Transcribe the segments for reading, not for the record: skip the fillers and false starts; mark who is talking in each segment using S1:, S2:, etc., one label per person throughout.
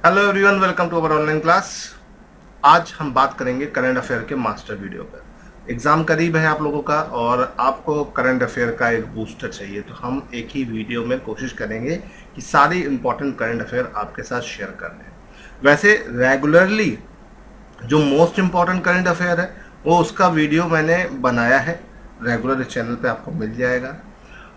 S1: Hello everyone, welcome to our online class. आज हम बात करेंगे करंट अफेयर के मास्टर वीडियो पर। एग्ज़ाम करीब है आप लोगों का और आपको करंट अफेयर का एक बूस्टर चाहिए, तो हम एक ही वीडियो में कोशिश करेंगे कि सारी इंपॉर्टेंट करंट अफेयर आपके साथ शेयर कर दें। वैसे रेगुलरली जो मोस्ट इम्पॉर्टेंट करंट अफेयर है वो उसका वीडियो मैंने बनाया है, रेगुलर इस चैनल पे आपको मिल जाएगा।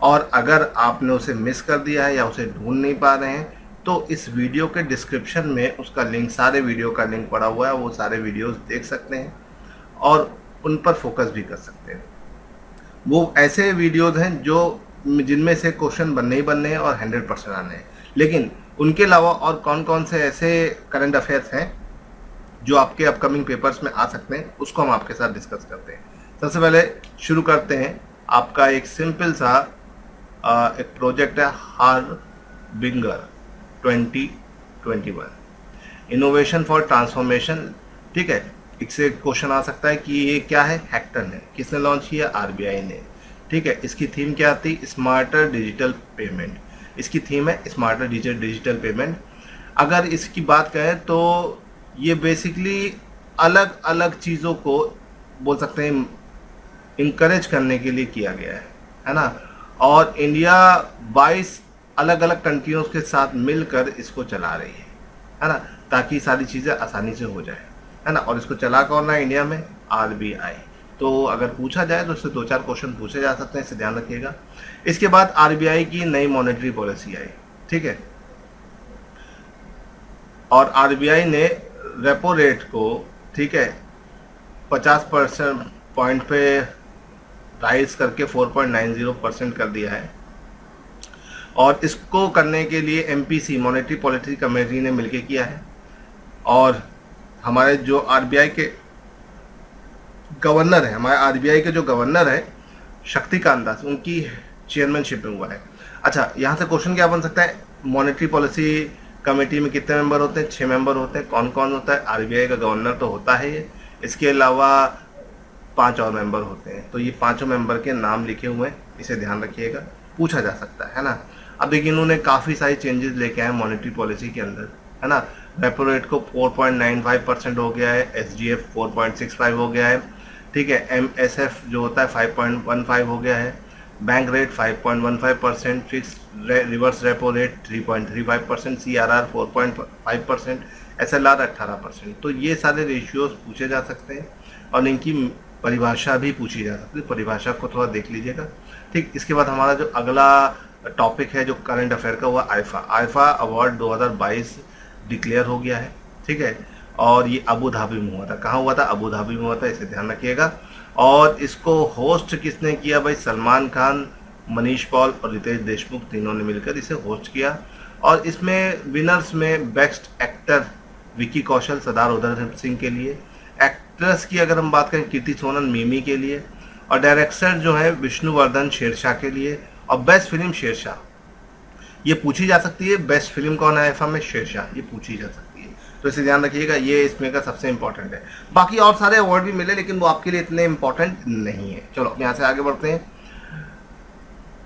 S1: और अगर आपने उसे मिस कर दिया है या उसे ढूंढ नहीं पा रहे हैं तो इस वीडियो के डिस्क्रिप्शन में उसका लिंक, सारे वीडियो का लिंक पड़ा हुआ है, वो सारे वीडियोस देख सकते हैं और उन पर फोकस भी कर सकते हैं। वो ऐसे वीडियोस हैं जो जिनमें से क्वेश्चन बनने ही बनने हैं और 100% आने हैं, लेकिन उनके अलावा और कौन कौन से ऐसे करंट अफेयर्स हैं जो आपके अपकमिंग पेपर्स में आ सकते हैं, उसको हम आपके साथ डिस्कस करते हैं। सबसे पहले शुरू करते हैं। आपका एक सिंपल सा एक प्रोजेक्ट है, हार्बिंगर 2021 इनोवेशन फॉर ट्रांसफॉर्मेशन। ठीक है, इससे क्वेश्चन आ सकता है कि ये क्या है। हैक्टन है, किसने लॉन्च किया? आरबीआई ने। ठीक है, इसकी थीम क्या थी? Smarter digital payment. इसकी थीम है स्मार्टर डिजिटल पेमेंट। अगर इसकी बात करें तो ये बेसिकली अलग अलग चीज़ों को बोल सकते हैं इंकरेज करने के लिए किया गया है ना। और इंडिया 22 अलग अलग कंट्रियों के साथ मिलकर इसको चला रही है ना, ताकि सारी चीज़ें आसानी से हो जाए, है ना। और इसको चला कौन है इंडिया में? आरबीआई। तो अगर पूछा जाए तो इससे 2-4 क्वेश्चन पूछे जा सकते हैं, इसे ध्यान रखिएगा। इसके बाद आरबीआई की नई मॉनेटरी पॉलिसी आई, ठीक है, और आरबीआई ने रेपो रेट को, ठीक है, 50% पॉइंट पे राइज करके 4.90% कर दिया है। और इसको करने के लिए एमपीसी, मॉनेटरी पॉलिसी कमेटी ने मिलकर किया है। और हमारे जो आरबीआई के गवर्नर है, हमारे आरबीआई के जो गवर्नर है शक्तिकांत दास, उनकी चेयरमैनशिप में हुआ है। अच्छा, यहाँ से क्वेश्चन क्या बन सकता है? मॉनेटरी पॉलिसी कमेटी में कितने मेंबर होते हैं? 6 मेंबर होते हैं। कौन कौन होता है? आरबीआई का गवर्नर तो होता है ये, इसके अलावा 5 और मेंबर होते हैं। तो ये 5 मेंबर के नाम लिखे हुए हैं, इसे ध्यान रखिएगा, पूछा जा सकता है ना। अब देखिए, इन्होंने काफ़ी सारी चेंजेस लेके आए मॉनेटरी पॉलिसी के अंदर, है ना। रेपो रेट को 4.95% हो गया है, एसडीएफ 4.65 हो गया है, ठीक है। एमएसएफ जो होता है 5.15 हो गया है, bank rate 5.15%, fix reverse repo rate 3.35%, CRR 4.5%, SLR 18%। तो ये सारे रेशियोज पूछे जा सकते हैं और इनकी परिभाषा भी पूछी जा सकती है। परिभाषा को थोड़ा देख लीजिएगा, ठीक। इसके बाद हमारा जो अगला टॉपिक है जो करंट अफेयर का, हुआ आईफा अवार्ड 2022 डिक्लेयर हो गया है, ठीक है। और ये अबू धाबी में हुआ था। कहाँ हुआ था? अबू धाबी में हुआ था, इसे ध्यान रखिएगा। और इसको होस्ट किसने किया भाई? सलमान खान, मनीष पॉल और रितेश देशमुख, तीनों ने मिलकर इसे होस्ट किया। और इसमें विनर्स में बेस्ट एक्टर विकी कौशल सरदार उधम सिंह के लिए, एक्ट्रेस की अगर हम बात करें कृति सोनन मिमी के लिए, और डायरेक्टर जो है विष्णुवर्धन शेरशाह के लिए, और बेस्ट फिल्म शेरशाह ये पूछी जा सकती है। बेस्ट फिल्म कौन है आईफा में? शेरशाह, ये पूछी जा सकती है। तो इसे ध्यान रखिएगा, ये इसमें का सबसे इंपॉर्टेंट है। बाकी और सारे अवार्ड भी मिले लेकिन वो आपके लिए इतने इंपॉर्टेंट नहीं है। चलो यहाँ से आगे बढ़ते हैं।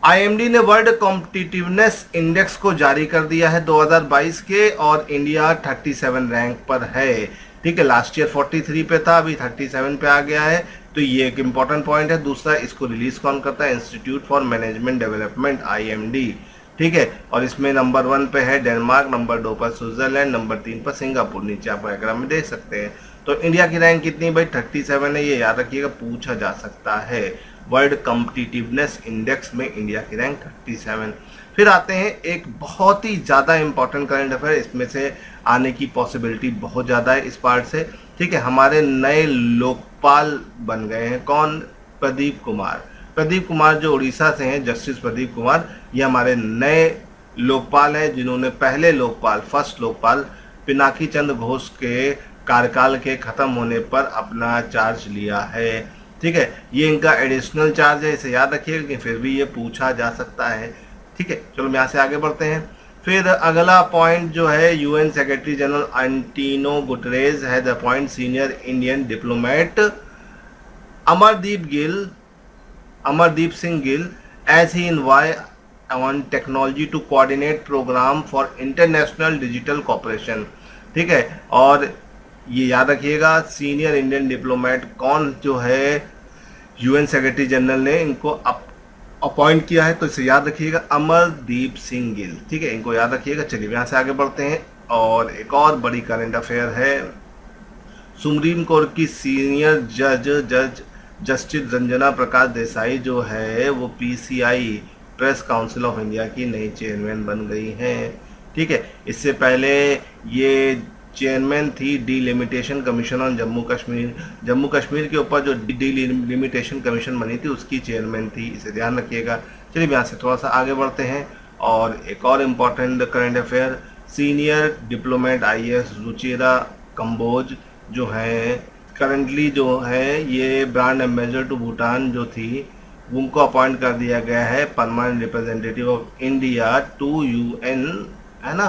S1: आईएमडी ने वर्ल्ड कॉम्पिटिटिवनेस इंडेक्स को जारी कर दिया है 2022 के, और इंडिया 37 रैंक पर है, ठीक है। लास्ट ईयर 43 पे था, अभी 37 पे आ गया है। तो ये एक इंपॉर्टेंट पॉइंट है। दूसरा, इसको रिलीज कौन करता है? Institute for management development, IMD, ठीक है। और इसमें नंबर 1 पे है डेनमार्क, नंबर 2 पर स्विट्जरलैंड, नंबर 3 पर सिंगापुर। नीचे आप डायग्राम में देख सकते हैं। तो इंडिया की रैंक कितनी भाई? 37 है, ये याद रखिएगा, पूछा जा सकता है। वर्ल्ड कॉम्पिटिटिवनेस इंडेक्स में इंडिया की रैंक 37। फिर आते हैं एक बहुत ही ज़्यादा इंपॉर्टेंट करंट अफेयर, इसमें से आने की पॉसिबिलिटी बहुत ज़्यादा है इस पार्ट से, ठीक है। हमारे नए लोकपाल बन गए हैं, कौन? प्रदीप कुमार। प्रदीप कुमार जो उड़ीसा से हैं, जस्टिस प्रदीप कुमार, ये हमारे नए लोकपाल हैं, जिन्होंने पहले लोकपाल, फर्स्ट लोकपाल पिनाकी चंद्र घोष के कार्यकाल के खत्म होने पर अपना चार्ज लिया है, ठीक है। ये इनका एडिशनल चार्ज है, इसे याद रखिएगा कि फिर भी ये पूछा जा सकता है, ठीक है। चलो यहाँ से आगे बढ़ते हैं। फिर अगला पॉइंट जो है, UN secretary general Antonio Guterres has appoint senior Indian diplomat Amardeep Singh Gill as he on technology to coordinate program for international digital cooperation. ठीक है, और ये याद रखिएगा सीनियर इंडियन डिप्लोमेट कौन जो है यूएन सेक्रेटरी जनरल ने इनको अपॉइंट किया है, तो इसे याद रखिएगा अमरदीप सिंह गिल। ठीक है, इनको याद रखिएगा। चलिए यहाँ से आगे बढ़ते हैं और एक और बड़ी करंट अफेयर है। सुप्रीम कोर्ट की सीनियर जज जस्टिस रंजना प्रकाश देसाई जो है वो PCI press council of India की नई चेयरमैन बन गई हैं। ठीक है, इससे पहले ये चेयरमैन थी delimitation commission on Jammu Kashmir के ऊपर जो डिलिमिटेशन कमीशन बनी थी उसकी चेयरमैन थी, इसे ध्यान रखिएगा। चलिए यहाँ से थोड़ा सा आगे बढ़ते हैं और एक और important current affair, senior diplomat IAS Ruchira Kamboj जो है करंटली जो है ये ब्रांड एम्बेसडर टू भूटान जो थी उनको अपॉइंट कर दिया गया है permanent representative of India to UN, है ना।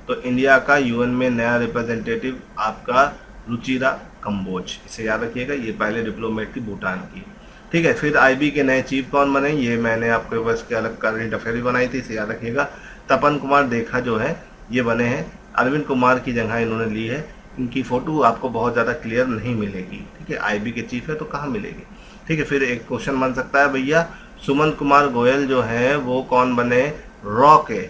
S1: तो इंडिया का यूएन में नया रिप्रेजेंटेटिव आपका रुचिरा कंबोज, इसे याद रखिएगा। ये पहले डिप्लोमेट थी भूटान की। ठीक है, फिर आईबी के नए चीफ कौन बने, ये मैंने आपके बस के अलग करंट अफेयर भी बनाई थी, इसे याद रखिएगा। तपन कुमार देखा जो है ये बने हैं, अरविंद कुमार की जगह इन्होंने ली है। इनकी फ़ोटो आपको बहुत ज़्यादा क्लियर नहीं मिलेगी। ठीक है, आईबी के चीफ है तो कहाँ मिलेगी। ठीक है, फिर एक क्वेश्चन बन सकता है भैया सुमंत कुमार गोयल जो है वो कौन बने, रॉ के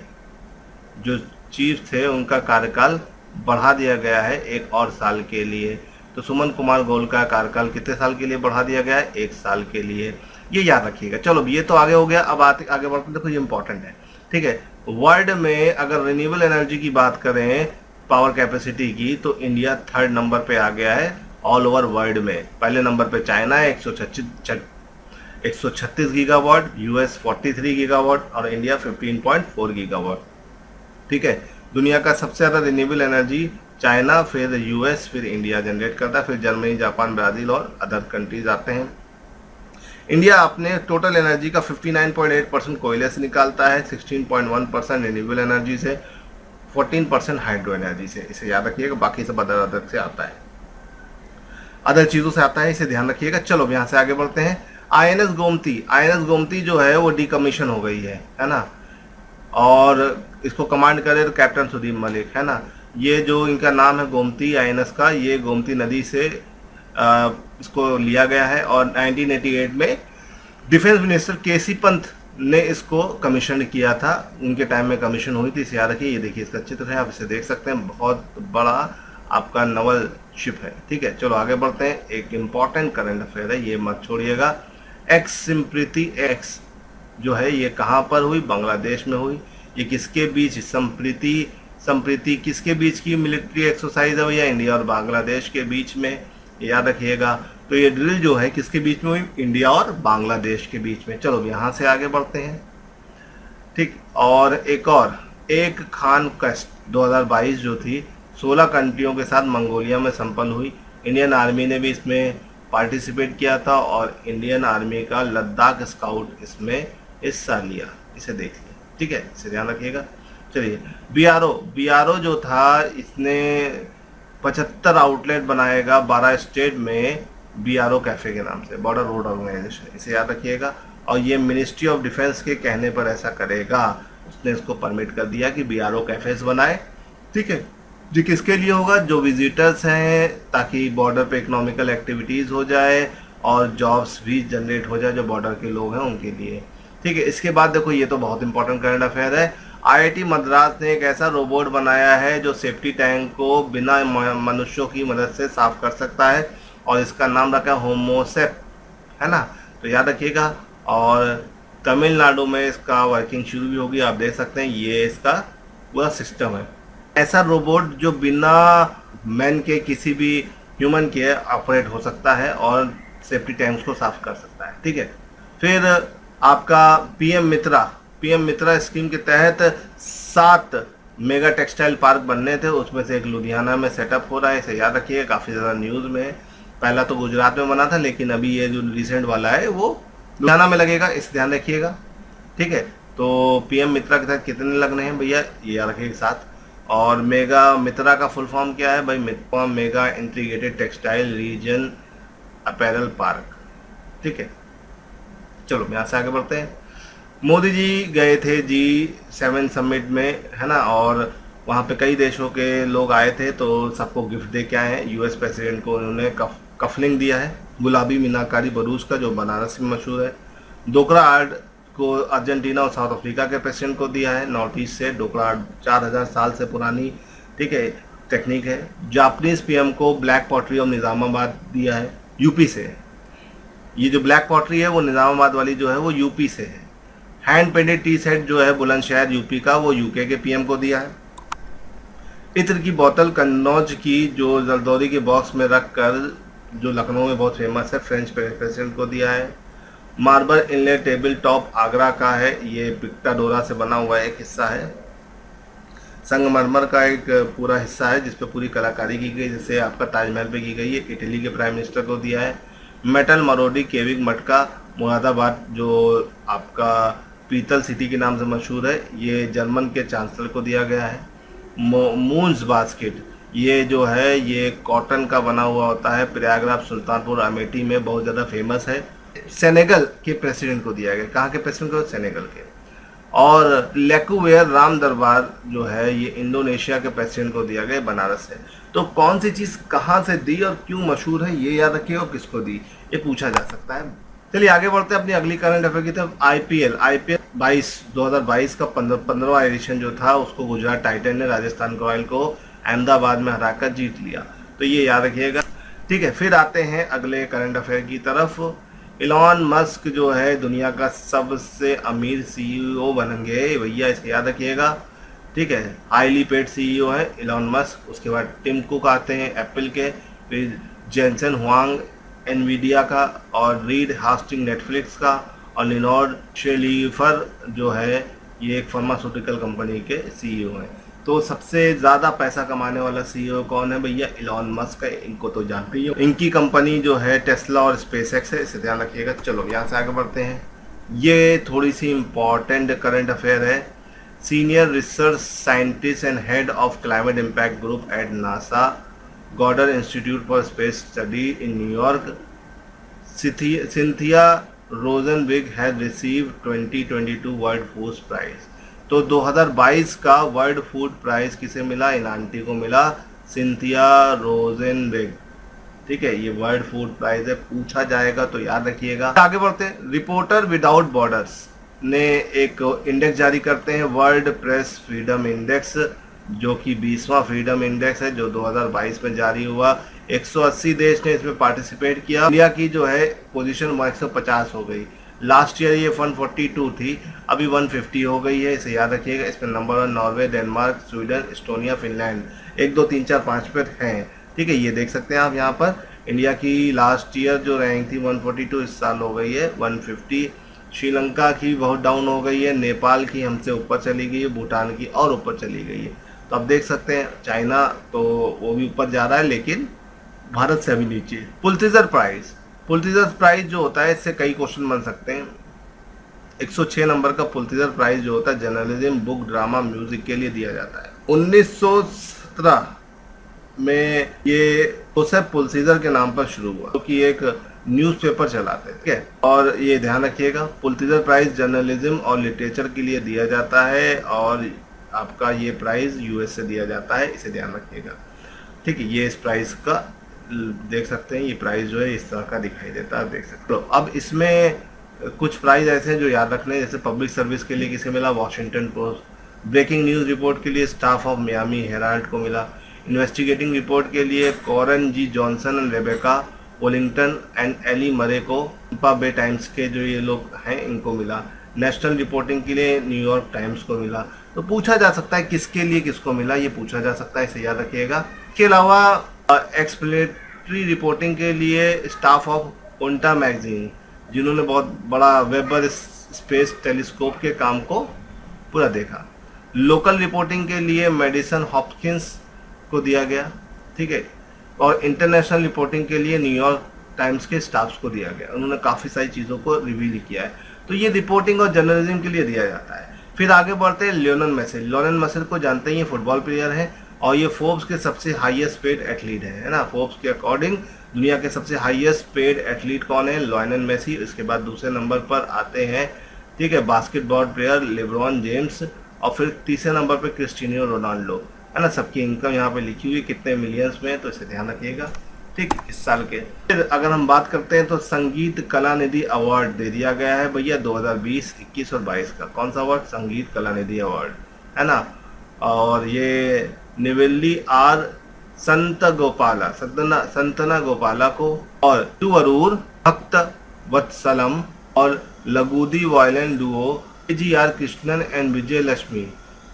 S1: जो चीफ थे उनका कार्यकाल बढ़ा दिया गया है 1 और साल के लिए। तो सुमन कुमार गोयल का कार्यकाल कितने साल के लिए बढ़ा दिया गया है, 1 साल के लिए, ये याद रखिएगा। चलो ये तो आगे हो गया, अब आगे बढ़ते देखो ये इंपॉर्टेंट है। ठीक है, वर्ल्ड में अगर रिन्यूएबल एनर्जी की बात करें पावर कैपेसिटी की तो इंडिया 3rd नंबर पे आ गया है ऑल ओवर वर्ल्ड में। पहले नंबर पे चाइना है 136 गीगावाट, यूएस 43 गीगावाट और इंडिया 15.4 गीगावाट। ठीक है, दुनिया का सबसे ज़्यादा रिन्यूएबल एनर्जी चाइना, फिर यूएस, फिर इंडिया जनरेट करता है, फिर जर्मनी, जापान, ब्राज़ील और अदर कंट्रीज आते हैं। इंडिया अपने टोटल एनर्जी का 59.8% कोयले से निकालता है, 16.1% रिन्यूएबल एनर्जी से, 14% हाइड्रो एनर्जी से, इसे याद रखिएगा। बाकी सब अदर से आता है, अदर चीज़ों से आता है, इसे ध्यान रखिएगा। चलो यहाँ से आगे बढ़ते हैं। आईएनएस गोमती जो है वो डिकमीशन हो गई है ना, और इसको कमांड करे तो कैप्टन सुदीप मलिक, है ना। ये जो इनका नाम है गोमती आईएनएस का, ये गोमती नदी से इसको लिया गया है और 1988 में डिफेंस मिनिस्टर केसी पंत ने इसको कमीशन किया था, उनके टाइम में कमीशन हुई थी, इसे याद रखिए। ये देखिए इसका चित्र है, आप इसे देख सकते हैं, बहुत बड़ा आपका नवल शिप है। ठीक है, चलो आगे बढ़ते हैं। एक इम्पॉर्टेंट करंट अफेयर है, ये मत छोड़िएगा। एक्स सिम्प्रीति एक्स जो है ये कहाँ पर हुई, बांग्लादेश में हुई। ये किसके बीच संप्रीति किसके बीच की मिलिट्री एक्सरसाइज है भैया, इंडिया और बांग्लादेश के बीच में, याद रखिएगा। तो ये ड्रिल जो है किसके बीच में हुई, इंडिया और बांग्लादेश के बीच में। चलो यहाँ से आगे बढ़ते हैं। ठीक, और एक खान क्वेस्ट 2022 जो थी 16 कंट्रियों के साथ मंगोलिया में संपन्न हुई। इंडियन आर्मी ने भी इसमें पार्टिसिपेट किया था और इंडियन आर्मी का लद्दाख स्काउट इसमें हिस्सा लिया, इसे देख लिया। ठीक है, इसे ध्यान रखिएगा। चलिए बीआरओ जो था इसने 75 आउटलेट बनाएगा 12 स्टेट में बीआरओ कैफे के नाम से, बॉर्डर रोड ऑर्गेनाइजेशन, इसे याद रखिएगा। और ये मिनिस्ट्री ऑफ डिफेंस के कहने पर ऐसा करेगा, उसने इसको परमिट कर दिया कि बीआरओ कैफेज बनाए। ठीक है जी, किसके लिए होगा, जो विजिटर्स हैं, ताकि बॉर्डर पे इकोनॉमिकल एक्टिविटीज़ हो जाए और जॉब्स भी जनरेट हो जाए, जो बॉर्डर के लोग हैं उनके लिए। ठीक है, इसके बाद देखो ये तो बहुत इंपॉर्टेंट करंट अफेयर है। आईआईटी मद्रास ने एक ऐसा रोबोट बनाया है जो सेफ्टी टैंक को बिना मनुष्यों की मदद से साफ कर सकता है और इसका नाम रखा है होमोसेप, है ना। तो याद रखिएगा। और तमिलनाडु में इसका वर्किंग शुरू भी होगी, आप देख सकते हैं, ये इसका पूरा सिस्टम है। ऐसा रोबोट जो बिना मैन के किसी भी ह्यूमन के ऑपरेट हो सकता है और सेफ्टी टैंक्स को साफ कर सकता है। ठीक है, फिर आपका पीएम मित्रा स्कीम के तहत 7 मेगा टेक्सटाइल पार्क बनने थे, उसमें से एक लुधियाना में सेटअप हो रहा है, इसे याद रखिए, काफ़ी ज़्यादा न्यूज़ में है। पहला तो गुजरात में बना था, लेकिन अभी ये जो रिसेंट वाला है वो लुधियाना में लगेगा, इसे ध्यान रखिएगा। ठीक है, तो पीएम मित्रा के तहत कितने लगने हैं भैया, ये याद रखिए 7। और मेगा मित्रा का फुल फॉर्म क्या है भाई, mega integrated textile reason apparel park. ठीक है, चलो यहाँ से आगे बढ़ते हैं। मोदी जी गए थे G7 समिट में, है ना, और वहाँ पे कई देशों के लोग आए थे, तो सबको गिफ्ट दे के आए हैं। यूएस प्रेसिडेंट को उन्होंने कफलिंग दिया है गुलाबी मीनाकारी बरूज का, जो बनारस में मशहूर है। डोकरा आर्ट को अर्जेंटीना और साउथ अफ्रीका के प्रेसिडेंट को दिया है, नॉर्थ ईस्ट से। डोकरा आर्ट 4000 साल से पुरानी, ठीक है, टेक्निक है। जापानीज पीएम को ब्लैक पॉटरी ऑफ निज़ामाबाद दिया है, यूपी से। ये जो ब्लैक पॉटरी है वो निज़ामाबाद वाली जो है वो यूपी से है। हैंड पेंटेड टी सेट जो है बुलंदशहर यूपी का, वो यूके के पीएम को दिया है। इत्र की बोतल कन्नौज की जो जरदौरी के बॉक्स में रख कर, जो लखनऊ में बहुत फेमस है, फ्रेंच प्रेसिडेंट को दिया है। Marble inlet table top Agra का है, ये पिक्टाडोरा से बना हुआ एक हिस्सा है। संगमरमर का एक पूरा हिस्सा है जिस पे पूरी कलाकारी की गई, जैसे आपका ताजमहल पे की गई है। इटली के प्राइम मिनिस्टर को दिया है। मेटल मरोडी केविक मटका मुरादाबाद, जो आपका पीतल सिटी के नाम से मशहूर है, ये जर्मन के चांसलर को दिया गया है। मून्स बास्केट, ये जो है ये कॉटन का बना हुआ होता है, प्रयागराज सुल्तानपुर अमेठी में बहुत ज़्यादा फेमस है। सेनेगल के प्रेसिडेंट को दिया गया। कहाँ के प्रेसिडेंट को? सेनेगल के। और लेकुवेयर राम दरबार जो है ये इंडोनेशिया के प्रेसिडेंट को दिया गया, बनारस से। तो कौन सी चीज़ कहाँ से दी और क्यों मशहूर है ये याद रखिए, और किसको दी ये पूछा जा सकता है। चलिए आगे बढ़ते हैं अपनी अगली करंट अफेयर की तरफ। आईपीएल 2022 का 15वां एडिशन जो था उसको गुजरात टाइटन ने राजस्थान रॉयल को अहमदाबाद में हराकर जीत लिया, तो ये याद रखिएगा, ठीक है। फिर आते हैं अगले करंट अफेयर की तरफ। इलॉन मस्क जो है दुनिया का सबसे अमीर सीईओ बनेंगे भैया, इसे याद रखिएगा, ठीक है। हाईली पेड सीईओ है इलॉन मस्क। उसके बाद टिम कुक आते हैं एप्पल के, फिर जेनसन हुआंग एनवीडिया का, और रीड हास्टिंग नेटफ्लिक्स का, और लिनोर्ड शेलीफर जो है ये एक फार्मास्यूटिकल कंपनी के सीईओ हैं। तो सबसे ज़्यादा पैसा कमाने वाला सीईओ कौन है भैया? इलॉन मस्क है, इनको तो जानते ही हो। इनकी कंपनी जो है टेस्ला और स्पेसएक्स है, इसे ध्यान रखिएगा। चलो यहाँ से आगे बढ़ते हैं। ये थोड़ी सी इम्पॉर्टेंट करंट अफेयर है। Senior research scientist and head of climate impact group at NASA गॉडर institute for space study in New York, Cynthia रोजनविग has received 2022 world food prize. तो 2022 का वर्ल्ड फूड प्राइज किसे मिला? इन आंटी को मिला, सिंथिया रोजेनबेग, ठीक है। ये वर्ल्ड फूड प्राइज है, पूछा जाएगा तो याद रखिएगा। आगे बढ़ते हैं। रिपोर्टर विदाउट बॉर्डर्स ने एक इंडेक्स जारी करते हैं, वर्ल्ड प्रेस फ्रीडम इंडेक्स, जो कि 20वां फ्रीडम इंडेक्स है, जो 2022 में जारी हुआ। 180 देश ने इसमें पार्टिसिपेट किया। इंडिया की जो है पोजीशन 150 हो गई। लास्ट ईयर ये 142 थी, अभी 150 हो गई है, इसे याद रखिएगा। इसमें number 1 Norway, Denmark, Sweden, Estonia, Finland 1 2 3 4 5 पर हैं, ठीक है। ये देख सकते हैं आप यहाँ पर। इंडिया की लास्ट ईयर जो रैंक थी 142, इस साल हो गई है 150। श्रीलंका की बहुत डाउन हो गई है, नेपाल की हमसे ऊपर चली गई है, भूटान की और ऊपर चली गई है। तो अब देख सकते हैं चाइना तो वो भी ऊपर जा रहा है, लेकिन भारत से अभी नीचे। पुलित्जर प्राइज जो होता है, इससे कई क्वेश्चन बन सकते हैं। 106 नंबर का पुलित्जर प्राइज जो होता है जर्नलिज्म, बुक, ड्रामा, म्यूजिक के लिए दिया जाता है। 1917 में ये जोसेफ पुलित्जर के नाम पर शुरू हुआ, जो कि एक न्यूज़पेपर चलाते, ठीक है। और ये ध्यान रखिएगा, पुलित्जर प्राइज जर्नलिज्म और लिटरेचर के लिए दिया जाता है, और आपका ये प्राइज यूएस से दिया जाता है, इसे ध्यान रखिएगा, ठीक है। ये इस प्राइज का देख सकते हैं, ये प्राइस जो है इस तरह का दिखाई देता है, देख सकते हो। तो अब इसमें कुछ प्राइस ऐसे हैं जो याद रखने हैं, जैसे पब्लिक सर्विस के लिए किसे मिला? Washington Post. Breaking news report के लिए स्टाफ ऑफ मियामी हेराल्ड को मिला। इन्वेस्टिगेटिंग रिपोर्ट के लिए Corey G Johnson and Rebecca Woolington and Eli Murray को, टैम्पा बे टाइम्स के जो ये लोग हैं इनको मिला। नेशनल रिपोर्टिंग के लिए न्यूयॉर्क टाइम्स को मिला। तो पूछा जा सकता है किसके लिए किसको मिला, ये पूछा जा सकता है, इसे याद रखिएगा। इसके अलावा एक्सप्लेनेटरी रिपोर्टिंग के लिए स्टाफ ऑफ उल्टा मैगजीन, जिन्होंने बहुत बड़ा वेबर स्पेस टेलीस्कोप के काम को पूरा देखा। लोकल रिपोर्टिंग के लिए मेडिसन हॉपकिंस को दिया गया, ठीक है। और इंटरनेशनल रिपोर्टिंग के लिए न्यूयॉर्क टाइम्स के स्टाफ्स को दिया गया। उन्होंने काफ़ी सारी चीज़ों को रिवील किया है। तो ये रिपोर्टिंग और जर्नलिज्म के लिए दिया जाता है। फिर आगे बढ़ते हैं लियोनेल मेसी। लियोनेल मेसी को जानते ही, ये फुटबॉल प्लेयर हैं और ये फोर्ब्स के सबसे हाईएस्ट पेड एथलीट है ना। फोर्ब्स के अकॉर्डिंग दुनिया के सबसे हाईएस्ट पेड एथलीट कौन है? Lionel Messi. इसके बाद दूसरे नंबर पर आते हैं, ठीक है, बास्केटबॉल प्लेयर लेब्रॉन जेम्स, और फिर तीसरे नंबर पे क्रिस्टियानो रोनाल्डो, है ना। सबकी इनकम यहाँ पे लिखी हुई कितने मिलियंस में है, तो इसे ध्यान रखिएगा, ठीक, इस साल के। फिर अगर हम बात करते हैं तो संगीत कला निधि अवार्ड दे दिया गया है भैया 2020, 21 और 22 का। कौन सा अवार्ड? संगीत कला निधि अवार्ड, है ना। और ये निवेल्ली आर संतना गोपाला को, और तिरुवरूर भक्त वत्सलम और Lalgudi violin duo AGR Krishnan and Vijaya Lakshmi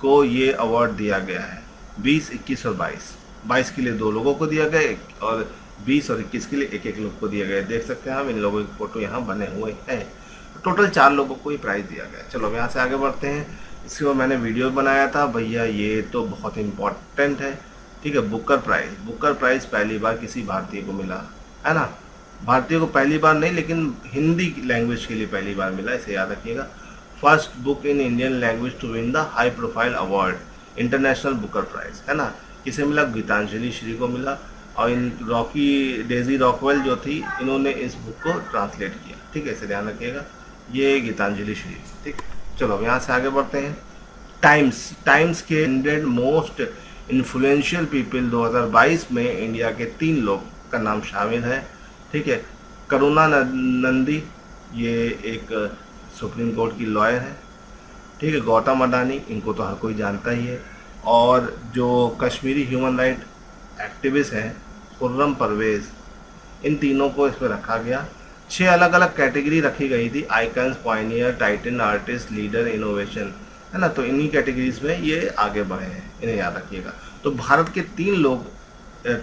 S1: को ये अवार्ड दिया गया है 20, 21 और 22। 22 के लिए 2 लोगों को दिया गया, और 20 और 21 के लिए एक एक लोग को दिया गया। देख सकते हैं हम, इन लोगों की फोटो यहाँ बने हुए हैं। टोटल 4 लोगों को ही प्राइज़ दिया गया। चलो यहाँ से आगे बढ़ते हैं। इसके बाद मैंने वीडियो बनाया था भैया, ये तो बहुत इम्पोर्टेंट है, ठीक है। बुकर प्राइज़ पहली बार किसी भारतीय को मिला, है ना। भारतीय को पहली बार नहीं, लेकिन हिंदी लैंग्वेज के लिए पहली बार मिला, इसे याद रखिएगा। First book in Indian language to win the high profile award, international Booker prize, है ना। किसे मिला? गीतांजलि श्री को मिला। और इन डेजी रॉकवेल जो थी, इन्होंने इस बुक को ट्रांसलेट किया, ठीक है, इसे ध्यान रखिएगा। ये गीतांजलि श्री, ठीक। चलो अब यहाँ से आगे बढ़ते हैं। टाइम्स के 100 मोस्ट इन्फ्लुएंशियल पीपल 2022 में इंडिया के 3 लोग का नाम शामिल है, ठीक है। करुणा नंदी, ये एक सुप्रीम कोर्ट की लॉयर है, ठीक है। गौतम अडानी, इनको तो हर कोई जानता ही है। और जो कश्मीरी ह्यूमन राइट एक्टिविस्ट हैं खुर्रम परवेज़, इन तीनों को इसमें रखा गया। 6 अलग अलग कैटेगरी रखी गई थी, icons, Pioneer, Titan, artist, leader, innovation, है ना। तो इन्हीं कैटेगरीज में ये आगे बढ़े हैं, इन्हें याद रखिएगा। तो भारत के 3 लोग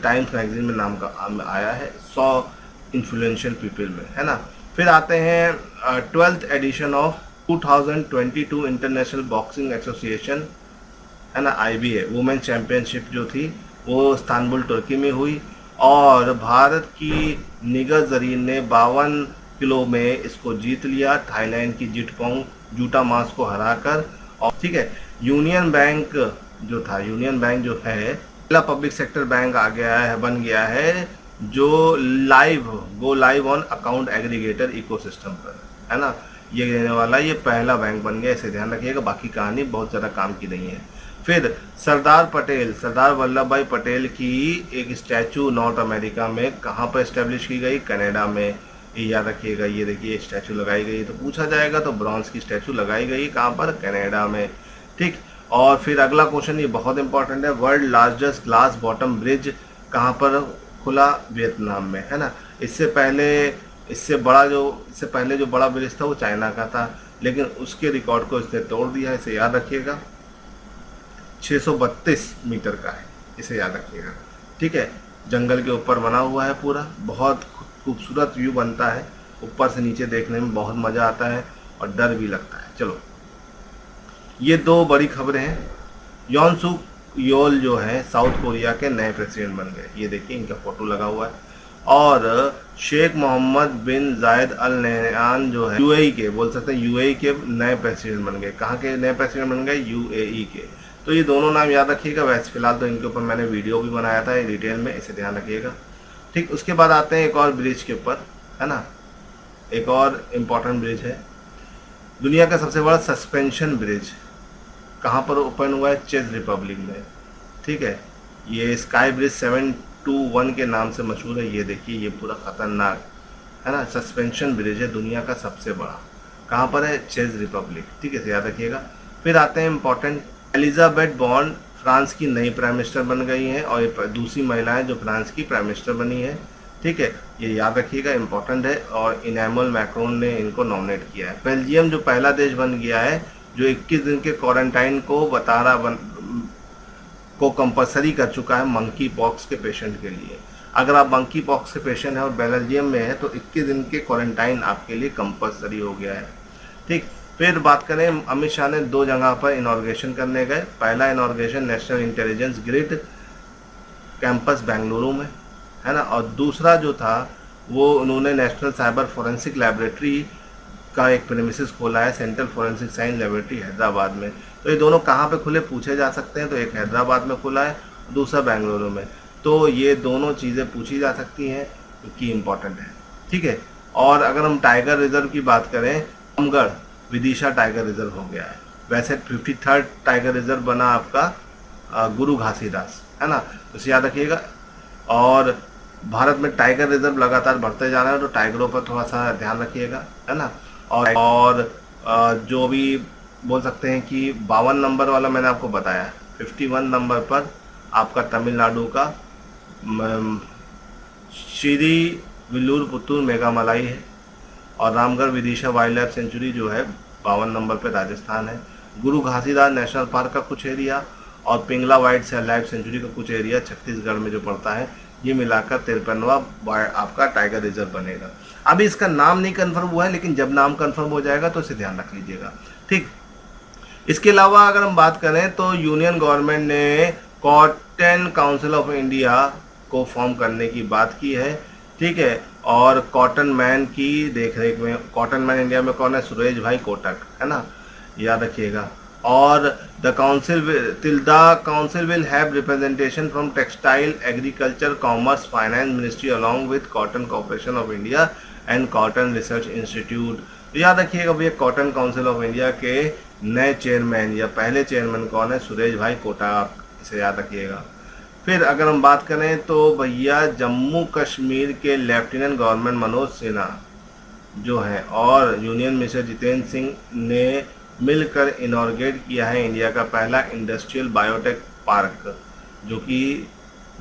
S1: टाइम्स मैगजीन में नाम का आया है 100 इन्फ्लुएंशियल पीपल में, है ना। फिर आते हैं 12th edition of 2022 international boxing association, है ना, IBA वुमेन चैम्पियनशिप जो थी वो इस्तांबुल तुर्की में हुई। और भारत की निगर जरीन ने 52 किलो में इसको जीत लिया, थाईलैंड की जिटपोंग जूटामास को हराकर। और ठीक है, यूनियन बैंक जो है पहला पब्लिक सेक्टर बैंक आ गया है, बन गया है, जो go live on account aggregator ecosystem पर, है ना। ये रहने वाला ये पहला बैंक बन गया, इसे ध्यान रखिएगा। बाकी कहानी बहुत ज़्यादा काम की नहीं है। फिर सरदार वल्लभ भाई पटेल की एक स्टैचू नॉर्थ अमेरिका में कहाँ पर इस्टेब्लिश की गई? कनाडा में, ये याद रखिएगा। ये देखिए स्टैचू लगाई गई, तो पूछा जाएगा तो ब्रॉन्ज की स्टैचू लगाई गई कहाँ पर? कनाडा में, ठीक। और फिर अगला क्वेश्चन, ये बहुत इंपॉर्टेंट है, world largest glass bottom bridge कहाँ पर खुला? वियतनाम में, है ना। इससे पहले जो बड़ा ब्रिज था वो चाइना का था, लेकिन उसके रिकॉर्ड को इसने तोड़ दिया, इसे याद रखिएगा। 632 मीटर का है, इसे याद रखिएगा, ठीक है। जंगल के ऊपर बना हुआ है पूरा, बहुत खूबसूरत व्यू बनता है, ऊपर से नीचे देखने में बहुत मज़ा आता है और डर भी लगता है। चलो, ये 2 बड़ी खबरें हैं। योन सुक योल जो है साउथ कोरिया के नए प्रेसिडेंट बन गए, ये देखिए इनका फोटो लगा हुआ है। और शेख मोहम्मद बिन जायद अल नहयान जो है यूएई के, बोल सकते हैं यूएई के नए प्रेसिडेंट बन गए। कहाँ के नए प्रेसिडेंट बन गए? यूएई के। तो ये दोनों नाम याद रखिएगा। वैसे फिलहाल तो इनके ऊपर मैंने वीडियो भी बनाया था डिटेल में, इसे ध्यान रखिएगा, ठीक। उसके बाद आते हैं एक और ब्रिज के ऊपर, है ना। एक और इम्पॉर्टेंट ब्रिज है, दुनिया का सबसे बड़ा सस्पेंशन ब्रिज कहाँ पर ओपन हुआ है? चेक रिपब्लिक में, ठीक है। ये स्काई ब्रिज 721 के नाम से मशहूर है। ये देखिए, ये पूरा खतरनाक, है ना, सस्पेंशन ब्रिज है, दुनिया का सबसे बड़ा। कहाँ पर है? चेक रिपब्लिक, ठीक है, याद रखिएगा। फिर आते हैं इम्पॉर्टेंट, एलिजाबेथ बॉर्न फ्रांस की नई प्राइम मिनिस्टर बन गई हैं, और ये दूसरी महिला है जो फ्रांस की प्राइम मिनिस्टर बनी है, ठीक है, ये याद रखिएगा, इंपॉर्टेंट है। और इनैमुअल मैक्रोन ने इनको नॉमिनेट किया है। बेल्जियम जो पहला देश बन गया है जो 21 दिन के क्वारंटाइन को कंपलसरी कर चुका है मंकी पॉक्स के पेशेंट के लिए। अगर आप मंकी पॉक्स के पेशेंट हैं और बेल्जियम में है तो 21 दिन के क्वारंटाइन आपके लिए कंपलसरी हो गया है, ठीक। फिर बात करें, अमित शाह ने 2 जगह पर इनॉर्गेशन करने गए। पहला inauguration national intelligence grid campus Bengaluru में, है ना। और दूसरा जो था वो उन्होंने नेशनल साइबर फॉरेंसिक लैबोरेटरी का एक प्रेमिसेस खोला है, central forensic science laboratory Hyderabad में। तो ये दोनों कहाँ पे खुले पूछे जा सकते हैं, तो एक हैदराबाद में खुला है, दूसरा बेंगलुरु में। तो ये दोनों चीज़ें पूछी जा सकती हैं क्योंकि इम्पॉर्टेंट है, ठीक है। और अगर हम टाइगर रिजर्व की बात करें, विदिशा टाइगर रिजर्व हो गया है। वैसे 53rd टाइगर रिजर्व बना आपका गुरु घासीदास, है ना, उसे याद रखिएगा। और भारत में टाइगर रिजर्व लगातार बढ़ते जा रहे हैं, तो टाइगरों पर थोड़ा सा ध्यान रखिएगा, है ना। और जो भी बोल सकते हैं कि 52 नंबर वाला मैंने आपको बताया, 51 नंबर पर आपका तमिलनाडु का श्री विल्लुर पुत्तूर मेघामलाई है। और Ramgarh Vidisha wild life sanctuary जो है 52 नंबर पर राजस्थान है। गुरु घासीदास नेशनल पार्क का कुछ एरिया और पिंगला वाइल्ड लाइफ सेंचुरी का कुछ एरिया छत्तीसगढ़ में जो पड़ता है, ये मिलाकर 53वां आपका टाइगर रिजर्व बनेगा। अभी इसका नाम नहीं कंफर्म हुआ है, लेकिन जब नाम कंफर्म हो जाएगा तो इसे ध्यान रख लीजिएगा, ठीक। इसके अलावा अगर हम बात करें तो यूनियन गवर्नमेंट ने कॉटन काउंसिल ऑफ इंडिया को फॉर्म करने की बात की है, ठीक है। और कॉटन मैन की देखरेख में, कॉटन मैन इंडिया में कौन है? सुरेश भाई कोटक, है ना, याद रखिएगा। और the council will have representation from textile, agriculture, commerce, finance ministry along with cotton corporation of India and cotton research institute. तो याद रखिएगा भैया, कॉटन काउंसिल ऑफ इंडिया के नए चेयरमैन या पहले चेयरमैन कौन है? सुरेश भाई कोटक, इसे याद रखिएगा। फिर अगर हम बात करें तो भैया जम्मू कश्मीर के लेफ्टिनेंट गवर्नर मनोज सिन्हा जो है और यूनियन मिनिस्टर जितेंद्र सिंह ने मिलकर इनॉर्गेट किया है इंडिया का पहला इंडस्ट्रियल बायोटेक पार्क, जो कि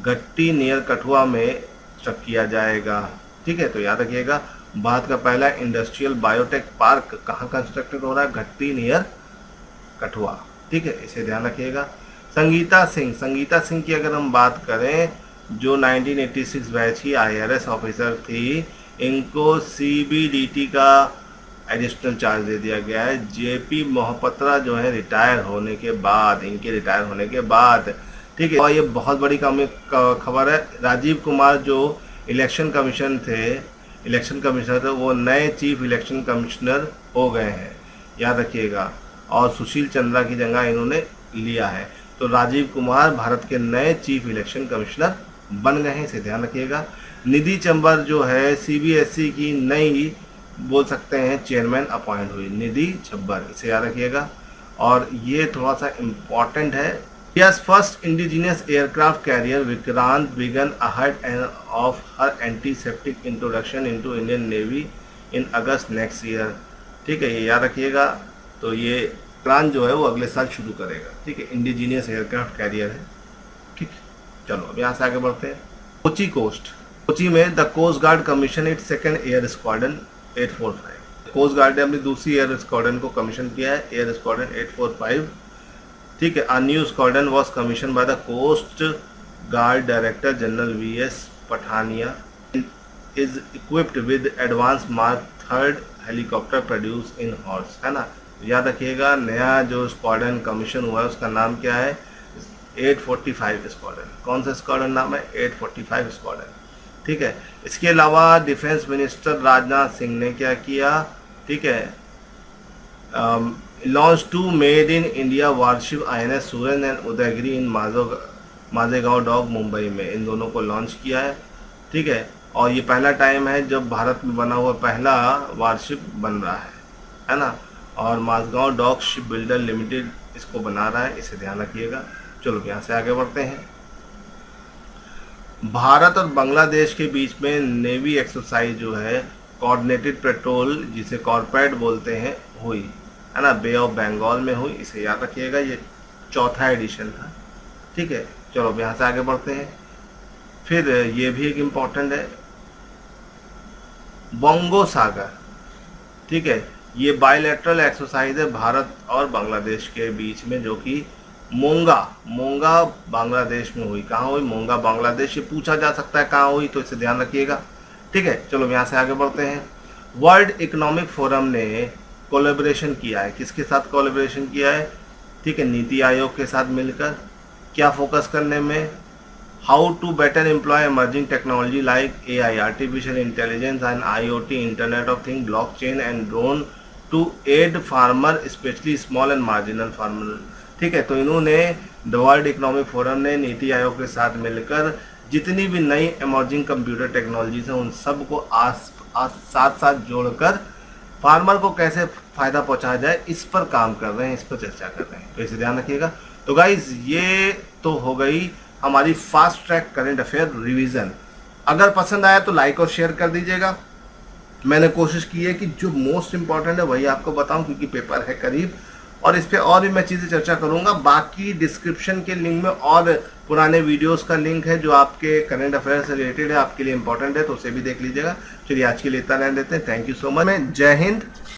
S1: घट्टी नियर कठुआ में स्टक किया जाएगा, ठीक है। तो याद रखिएगा, भारत का पहला इंडस्ट्रियल बायोटेक पार्क कहाँ कंस्ट्रक्टेड हो रहा है? घट्टी नियर कठुआ, ठीक है, इसे ध्यान रखिएगा। संगीता सिंह की अगर हम बात करें, जो 1986 बैच की IRS ऑफिसर थी, इनको CBDT का एडिशनल चार्ज दे दिया गया है। JP मोहपत्रा जो है रिटायर होने के बाद, ठीक है। और ये बहुत बड़ी खबर है, राजीव कुमार जो इलेक्शन कमिश्नर थे, वो नए चीफ इलेक्शन कमिश्नर हो गए हैं, याद रखिएगा। और सुशील चंद्रा की जगह इन्होंने लिया है। तो राजीव कुमार भारत के नए चीफ इलेक्शन कमिश्नर बन गए हैं, इसे ध्यान रखिएगा। निधि चंबर जो है CBSE की नई बोल सकते हैं चेयरमैन अपॉइंट हुई, निधि चंबर, इसे याद रखिएगा। और ये थोड़ा सा इम्पॉर्टेंट है। India's first indigenous aircraft carrier Vikrant began ahead of her antiseptic introduction into Indian Navy in August next year, ठीक है, ये याद रखिएगा। तो ये प्लान जो है वो अगले साल शुरू करेगा, ठीक है। इंडिजीनियस एयरक्राफ्ट कैरियर है, ठीक। चलो अब यहाँ से आगे बढ़ते हैं। कोची में the coast guard commission its second air squadron 845। Coast guard ने अपनी दूसरी एयर स्क्वाड्रन को कमीशन किया है, एयर स्क्वाड्रन 845, ठीक है। A new squadron was commission by the coast guard director general VS Pathania, is equipped with advance mark 3 helicopter produce in house, है ना। याद रखिएगा, नया जो स्क्वाड्रन कमीशन हुआ है उसका नाम क्या है? 845 स्क्वाड्रन। कौन सा स्क्वाड्रन नाम है? 845 स्क्वाड्रन, ठीक है। इसके अलावा डिफेंस मिनिस्टर राजनाथ सिंह ने क्या किया, ठीक है, launch 2 made in India warship INS Surat and Udaygiri in Mazagaon dock Mumbai में, इन दोनों को लॉन्च किया है, ठीक है। और ये पहला टाइम है जब भारत में बना हुआ पहला वारशिप बन रहा है ना। और Mazagon dock ship builder limited इसको बना रहा है, इसे ध्यान रखिएगा। चलो यहाँ से आगे बढ़ते हैं। भारत और बांग्लादेश के बीच में नेवी एक्सरसाइज जो है कोऑर्डिनेटेड पेट्रोल, जिसे कॉर्पोरेट बोलते हैं, हुई, है ना, बे ऑफ बंगाल में हुई, इसे याद रखिएगा। ये 4था एडिशन था, ठीक है। चलो अब यहाँ से आगे बढ़ते हैं। फिर ये भी एक इम्पॉर्टेंट है, बोंगो सागर, ठीक है। ये बायलैटरल एक्सरसाइज है भारत और बांग्लादेश के बीच में, जो कि मोंगा बांग्लादेश में हुई। कहाँ हुई? मोंगा बांग्लादेश। ये पूछा जा सकता है कहाँ हुई, तो इसे ध्यान रखिएगा, ठीक है। चलो यहाँ से आगे बढ़ते हैं। वर्ल्ड इकोनॉमिक फोरम ने कोलैबोरेशन किया है, किसके साथ कोलैबोरेशन किया है? ठीक है, नीति आयोग के साथ मिलकर। क्या फोकस करने में? How to better employ emerging technology like AI, artificial intelligence and IoT, internet of thing, blockchain and drone to aid farmer, specially small and marginal farmer. ठीक है, तो इन्होंने द वर्ल्ड इकोनॉमिक फोरम ने नीति आयोग के साथ मिलकर जितनी भी नई इमर्जिंग कंप्यूटर टेक्नोलॉजीज हैं उन सब को साथ साथ जोड़कर फार्मर को कैसे फायदा पहुंचाया जाए इस पर काम कर रहे हैं, इस पर चर्चा कर रहे हैं, तो इसे ध्यान रखिएगा। तो गाइज ये तो हो गई हमारी fast track current affair revision. अगर पसंद आया तो लाइक और शेयर कर दीजिएगा। मैंने कोशिश की है कि जो मोस्ट इंपॉर्टेंट है वही आपको बताऊं, क्योंकि पेपर है करीब, और इस पे और भी मैं चीज़ें चर्चा करूंगा। बाकी डिस्क्रिप्शन के लिंक में और पुराने वीडियोस का लिंक है जो आपके करंट अफेयर से रिलेटेड है, आपके लिए इंपॉर्टेंट है, तो उसे भी देख लीजिएगा। चलिए आज के लिए इतना रहने देते हैं। Thank you so much. जय हिंद।